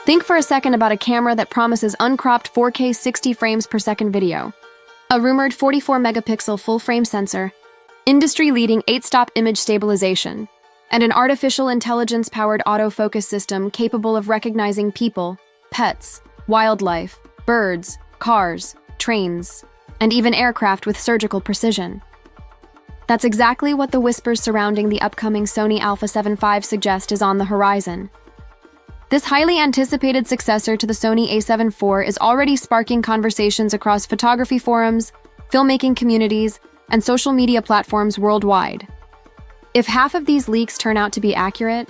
Think for a second about a camera that promises uncropped 4K 60 frames per second video, a rumored 44-megapixel full-frame sensor, industry-leading 8-stop image stabilization, and an artificial intelligence-powered autofocus system capable of recognizing people, pets, wildlife, birds, cars, trains, and even aircraft with surgical precision. That's exactly what the whispers surrounding the upcoming Sony Alpha 7 V suggest is on the horizon. This highly anticipated successor to the Sony A7 IV is already sparking conversations across photography forums, filmmaking communities, and social media platforms worldwide. If half of these leaks turn out to be accurate,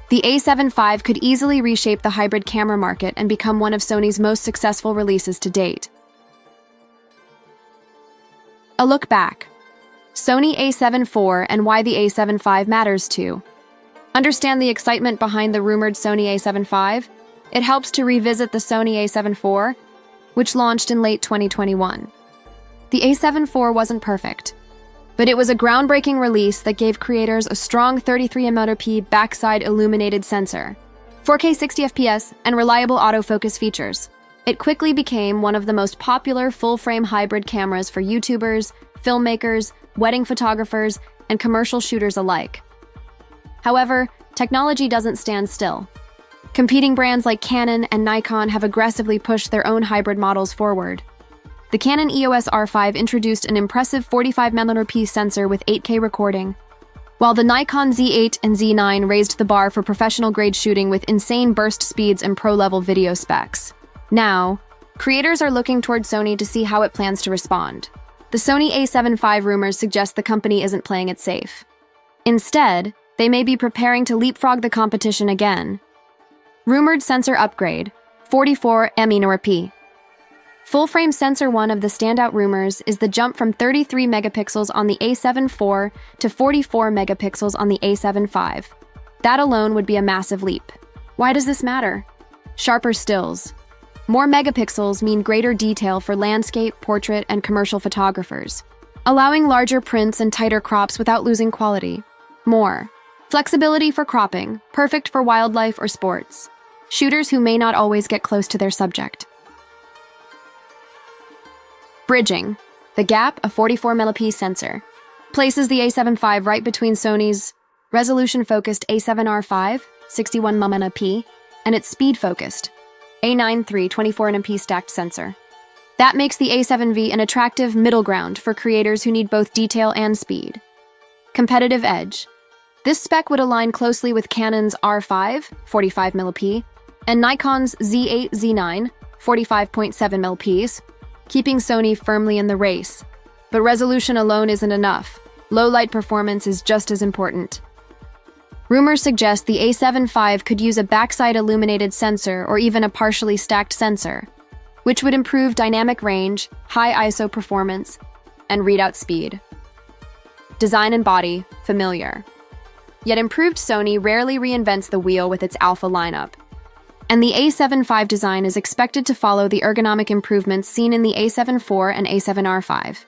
the A7 V could easily reshape the hybrid camera market and become one of Sony's most successful releases to date. A look back. Sony A7 IV and why the A7 V matters too. Understand the excitement behind the rumored Sony A7 V? It helps to revisit the Sony A7 IV, which launched in late 2021. The A7 IV wasn't perfect, but it was a groundbreaking release that gave creators a strong 33mm backside illuminated sensor, 4K 60 FPS, and reliable autofocus features. It quickly became one of the most popular full-frame hybrid cameras for YouTubers, filmmakers, wedding photographers, and commercial shooters alike. However, technology doesn't stand still. Competing brands like Canon and Nikon have aggressively pushed their own hybrid models forward. The Canon EOS R5 introduced an impressive 45mm sensor with 8K recording, while the Nikon Z8 and Z9 raised the bar for professional-grade shooting with insane burst speeds and pro-level video specs. Now, creators are looking toward Sony to see how it plans to respond. The Sony A7 V rumors suggest the company isn't playing it safe. Instead, they may be preparing to leapfrog the competition again. Rumored sensor upgrade, 44mm. Full-frame sensor. One of the standout rumors is the jump from 33 megapixels on the A7 IV to 44 megapixels on the A7 V. That alone would be a massive leap. Why does this matter? Sharper stills. More megapixels mean greater detail for landscape, portrait, and commercial photographers, allowing larger prints and tighter crops without losing quality. More flexibility for cropping, perfect for wildlife or sports, shooters who may not always get close to their subject. Bridging the gap. A 44mm sensor places the A7 V right between Sony's resolution-focused A7R5 61mm and its speed-focused A9 III 24nm stacked sensor. That makes the A7V an attractive middle ground for creators who need both detail and speed. Competitive edge. This spec would align closely with Canon's R5 45mm and Nikon's Z8 Z9 45.7mm, keeping Sony firmly in the race. But resolution alone isn't enough. Low-light performance is just as important. Rumors suggest the A7 V could use a backside illuminated sensor or even a partially stacked sensor, which would improve dynamic range, high ISO performance, and readout speed. Design and body, familiar. Yet improved. Sony rarely reinvents the wheel with its Alpha lineup, and the A7 V design is expected to follow the ergonomic improvements seen in the A7 IV and A7R5.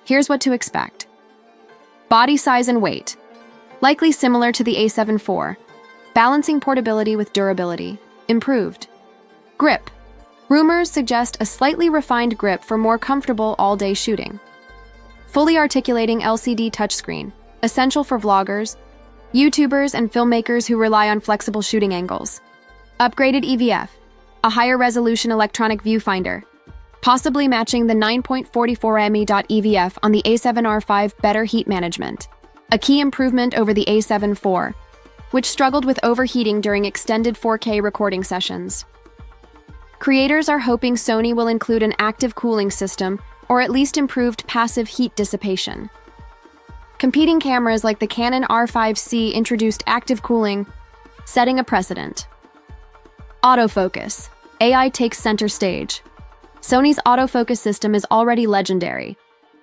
Here's what to expect. Body size and weight. Likely similar to the A7 IV, balancing portability with durability. Improved. Grip. Rumors suggest a slightly refined grip for more comfortable all-day shooting. Fully articulating LCD touchscreen, essential for vloggers, YouTubers, and filmmakers who rely on flexible shooting angles. Upgraded EVF, a higher resolution electronic viewfinder, possibly matching the 9.44mm EVF on the A7R5. Better heat management, a key improvement over the A7 IV, which struggled with overheating during extended 4K recording sessions. Creators are hoping Sony will include an active cooling system or at least improved passive heat dissipation. Competing cameras like the Canon R5C introduced active cooling, setting a precedent. Autofocus. AI takes center stage. Sony's autofocus system is already legendary,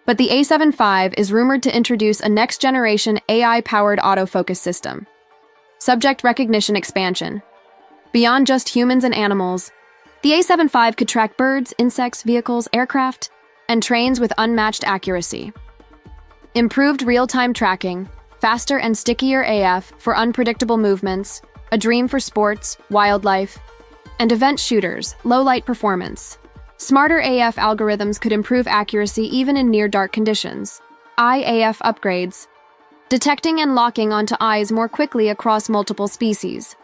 but the A7 V is rumored to introduce a next-generation AI-powered autofocus system. Subject recognition expansion. Beyond just humans and animals, the A7 V could track birds, insects, vehicles, aircraft, and trains with unmatched accuracy. Improved real-time tracking, faster and stickier AF for unpredictable movements, a dream for sports, wildlife, And event shooters, low light performance. Smarter AF algorithms could improve accuracy even in near-dark conditions. Eye-AF upgrades, detecting and locking onto eyes more quickly across multiple species.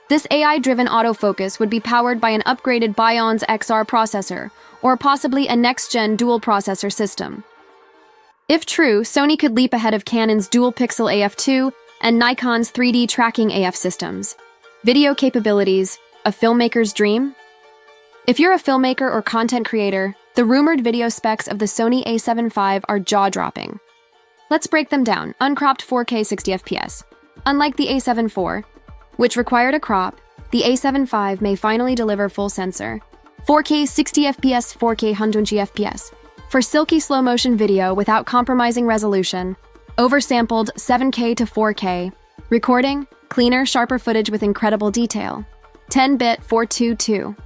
This AI-driven autofocus would be powered by an upgraded Bion's XR processor, or possibly a next-gen dual-processor system. If true, Sony could leap ahead of Canon's dual-pixel AF2 and Nikon's 3D tracking AF systems. Video capabilities, a filmmaker's dream? If you're a filmmaker or content creator, the rumored video specs of the Sony a7 IV are jaw-dropping. Let's break them down. Uncropped 4K 60fps. Unlike the a7 IV, which required a crop, the a7 V may finally deliver full sensor. 4K 60fps, 4K 120fps. For silky slow-motion video without compromising resolution. Oversampled 7K to 4K. Recording, cleaner, sharper footage with incredible detail. 10-bit 422.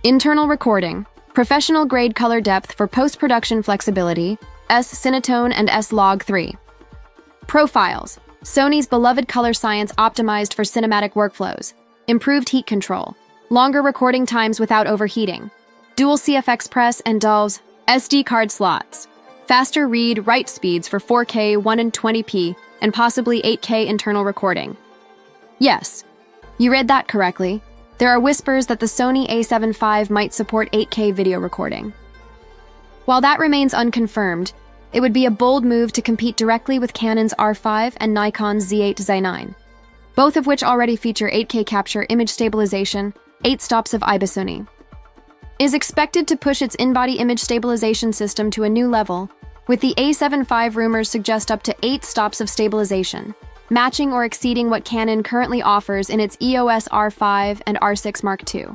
Internal recording, professional-grade color depth for post-production flexibility, S-Cinetone and S-Log 3. Profiles, Sony's beloved color science optimized for cinematic workflows, improved heat control, longer recording times without overheating, dual CFX press and DAWs, SD card slots, faster read-write speeds for 4K 120p and possibly 8K internal recording. Yes, you read that correctly. There are whispers that the Sony a7 V might support 8K video recording. While that remains unconfirmed, it would be a bold move to compete directly with Canon's R5 and Nikon's Z8 Z9, both of which already feature 8K capture image stabilization, 8 stops of IBIS-Uni. It is expected to push its in-body image stabilization system to a new level, with the a7 V rumors suggest up to 8 stops of stabilization, matching or exceeding what Canon currently offers in its EOS R5 and R6 Mark II.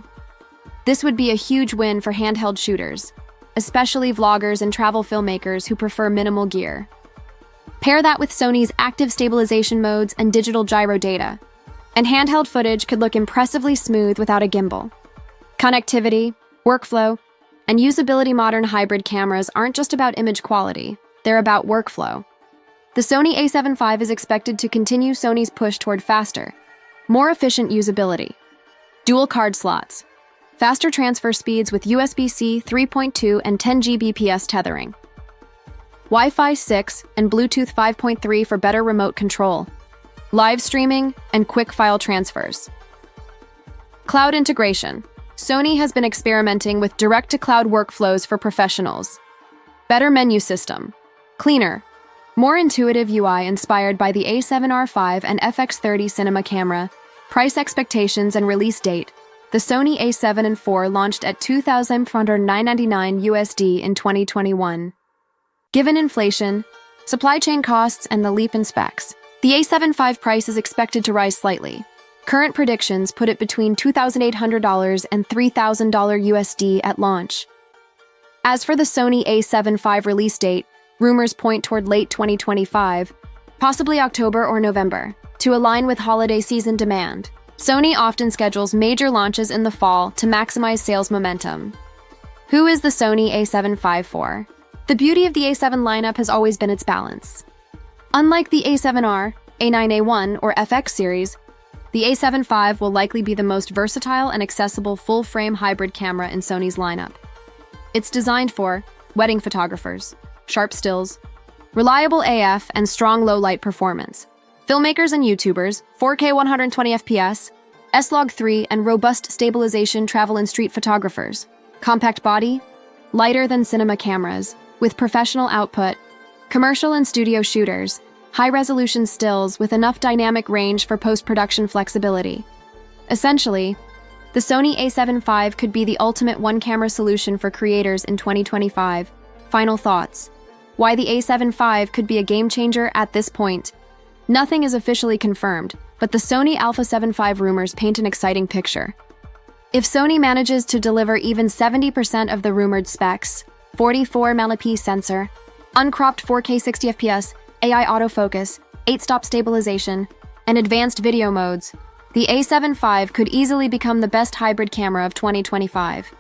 This would be a huge win for handheld shooters, especially vloggers and travel filmmakers who prefer minimal gear. Pair that with Sony's active stabilization modes and digital gyro data, and handheld footage could look impressively smooth without a gimbal. Connectivity, workflow, and usability. Modern hybrid cameras aren't just about image quality, they're about workflow. The Sony a7 V is expected to continue Sony's push toward faster, more efficient usability. Dual card slots, faster transfer speeds with USB-C 3.2 and 10 Gbps tethering. Wi-Fi 6 and Bluetooth 5.3 for better remote control. Live streaming and quick file transfers. Cloud integration. Sony has been experimenting with direct-to-cloud workflows for professionals. Better menu system. Cleaner, more intuitive UI inspired by the a7R V and FX30 cinema camera. Price expectations and release date. The Sony a7 and IV launched at $2,499 USD in 2021. Given inflation, supply chain costs, and the leap in specs, the a7 V price is expected to rise slightly. Current predictions put it between $2,800 and $3,000 USD at launch. As for the Sony a7 V release date, rumors point toward late 2025, possibly October or November, to align with holiday season demand. Sony often schedules major launches in the fall to maximize sales momentum. Who is the Sony a7 V for? The beauty of the a7 lineup has always been its balance. Unlike the a7R, A9A1, or FX series, the a7 V will likely be the most versatile and accessible full-frame hybrid camera in Sony's lineup. It's designed for wedding photographers, sharp stills, reliable AF, and strong low-light performance. Filmmakers and YouTubers, 4K 120fps, S-Log 3, and robust stabilization travel and street photographers. Compact body, lighter than cinema cameras, with professional output. Commercial and studio shooters, high-resolution stills with enough dynamic range for post-production flexibility. Essentially, the Sony a7 V could be the ultimate one-camera solution for creators in 2025. Final thoughts. Why the a7 V could be a game-changer at this point. Nothing is officially confirmed, but the Sony Alpha 7 V rumors paint an exciting picture. If Sony manages to deliver even 70% of the rumored specs, 44 megapixel sensor, uncropped 4K 60fps, AI autofocus, 8-stop stabilization, and advanced video modes, the a7 V could easily become the best hybrid camera of 2025.